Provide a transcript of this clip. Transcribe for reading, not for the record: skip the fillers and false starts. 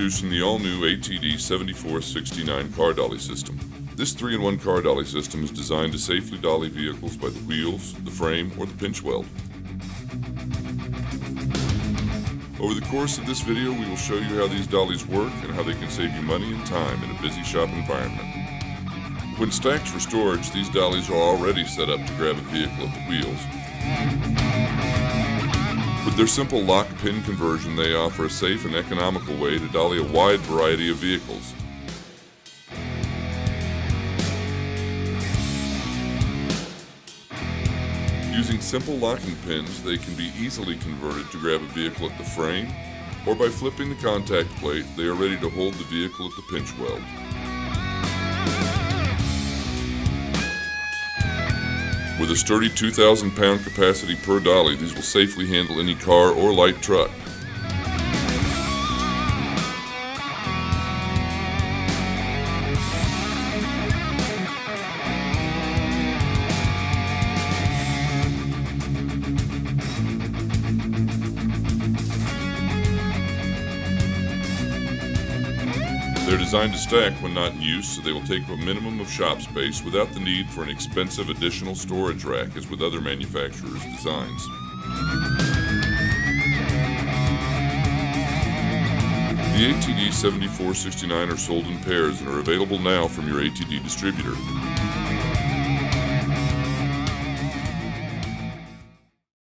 Introducing the all-new ATD 7469 car dolly system. This 3-in-1 car dolly system is designed to safely dolly vehicles by the wheels, the frame, or the pinch weld. Over the course of this video, we will show you how these dollies work and how they can save you money and time in a busy shop environment. When stacked for storage, these dollies are already set up to grab a vehicle at the wheels. With their simple lock-pin conversion, they offer a safe and economical way to dolly a wide variety of vehicles. Using simple locking pins, they can be easily converted to grab a vehicle at the frame, or by flipping the contact plate, they are ready to hold the vehicle at the pinch weld. With a sturdy 2,000-pound capacity per dolly, these will safely handle any car or light truck. They're designed to stack when not in use, so they will take up a minimum of shop space without the need for an expensive additional storage rack as with other manufacturers' designs. The ATD 7469 are sold in pairs and are available now from your ATD distributor.